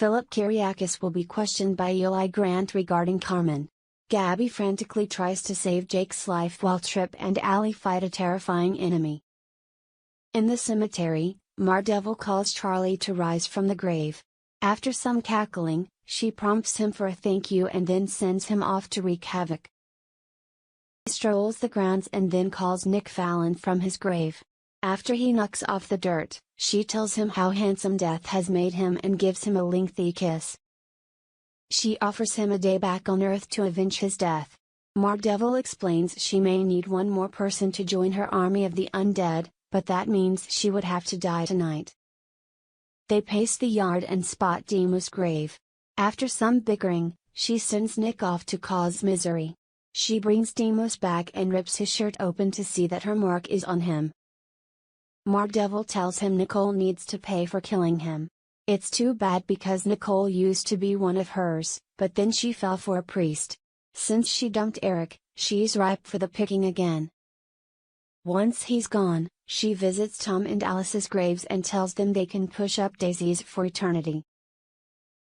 Philip Kyriakis will be questioned by Eli Grant regarding Carmen. Gabby frantically tries to save Jake's life while Tripp and Allie fight a terrifying enemy. In the cemetery, Daredevil calls Charlie to rise from the grave. After some cackling, she prompts him for a thank you and then sends him off to wreak havoc. He strolls the grounds and then calls Nick Fallon from his grave. After he knocks off the dirt, she tells him how handsome death has made him and gives him a lengthy kiss. She offers him a day back on Earth to avenge his death. Daredevil explains she may need one more person to join her army of the undead, but that means she would have to die tonight. They pace the yard and spot Deimos' grave. After some bickering, she sends Nick off to cause misery. She brings Deimos back and rips his shirt open to see that her mark is on him. Daredevil tells him Nicole needs to pay for killing him. It's too bad because Nicole used to be one of hers, but then she fell for a priest. Since she dumped Eric, she's ripe for the picking again. Once he's gone, she visits Tom and Alice's graves and tells them they can push up daisies for eternity.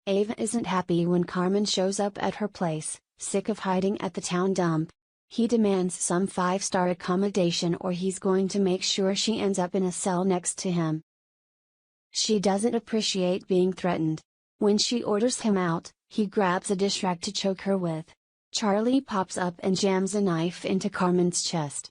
Ava isn't happy when Carmen shows up at her place, sick of hiding at the town dump. He demands some 5-star accommodation or he's going to make sure she ends up in a cell next to him. She doesn't appreciate being threatened. When she orders him out, he grabs a dish rag to choke her with. Charlie pops up and jams a knife into Carmen's chest.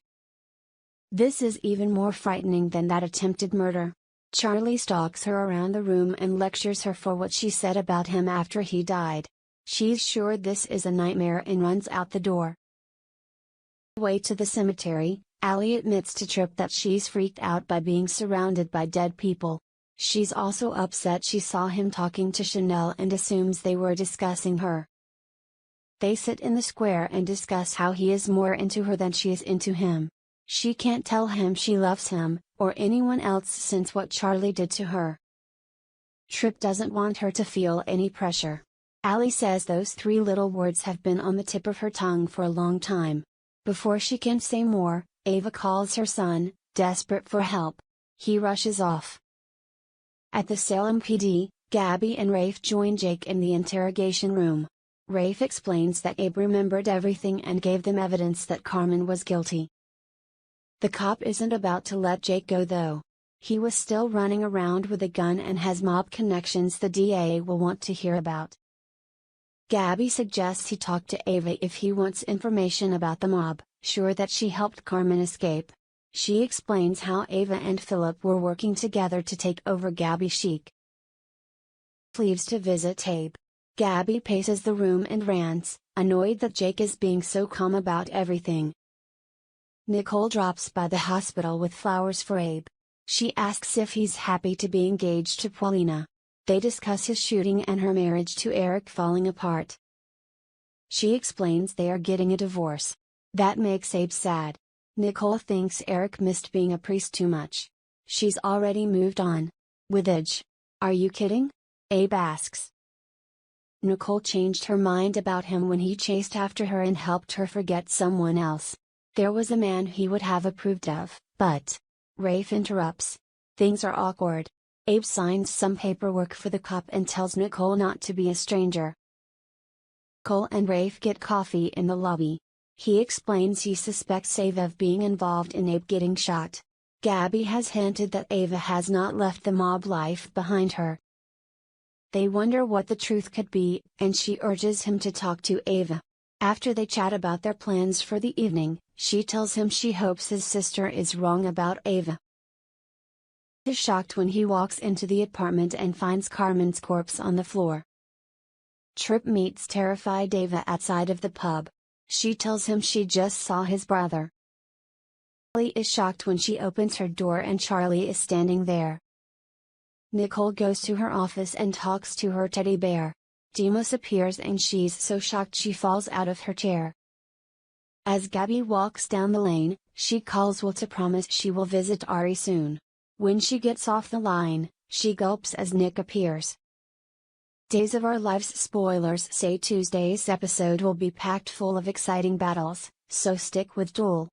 This is even more frightening than that attempted murder. Charlie stalks her around the room and lectures her for what she said about him after he died. She's sure this is a nightmare and runs out the door. On the way to the cemetery, Allie admits to Tripp that she's freaked out by being surrounded by dead people. She's also upset she saw him talking to Chanel and assumes they were discussing her. They sit in the square and discuss how he is more into her than she is into him. She can't tell him she loves him, or anyone else since what Charlie did to her. Tripp doesn't want her to feel any pressure. Allie says those 3 little words have been on the tip of her tongue for a long time. Before she can say more, Ava calls her son, desperate for help. He rushes off. At the Salem PD, Gabby and Rafe join Jake in the interrogation room. Rafe explains that Abe remembered everything and gave them evidence that Carmen was guilty. The cop isn't about to let Jake go though. He was still running around with a gun and has mob connections the DA will want to hear about. Gabby suggests he talk to Ava if he wants information about the mob, sure that she helped Carmen escape. She explains how Ava and Philip were working together to take over Gabby Chic. Leaves to visit Abe. Gabby paces the room and rants, annoyed that Jake is being so calm about everything. Nicole drops by the hospital with flowers for Abe. She asks if he's happy to be engaged to Paulina. They discuss his shooting and her marriage to Eric falling apart. She explains they are getting a divorce. That makes Abe sad. Nicole thinks Eric missed being a priest too much. She's already moved on. With age. Are you kidding? Abe asks. Nicole changed her mind about him when he chased after her and helped her forget someone else. There was a man he would have approved of, but... Rafe interrupts. Things are awkward. Abe signs some paperwork for the cop and tells Nicole not to be a stranger. Nicole and Rafe get coffee in the lobby. He explains he suspects Ava of being involved in Abe getting shot. Gabby has hinted that Ava has not left the mob life behind her. They wonder what the truth could be, and she urges him to talk to Ava. After they chat about their plans for the evening, she tells him she hopes his sister is wrong about Ava. He is shocked when he walks into the apartment and finds Carmen's corpse on the floor. Tripp meets terrified Ava outside of the pub. She tells him she just saw his brother. Allie is shocked when she opens her door and Charlie is standing there. Nicole goes to her office and talks to her teddy bear. Deimos appears and she's so shocked she falls out of her chair. As Gabby walks down the lane, she calls Will to promise she will visit Ari soon. When she gets off the line, she gulps as Nick appears. Days of Our Lives spoilers say Tuesday's episode will be packed full of exciting battles, so stick with Duel.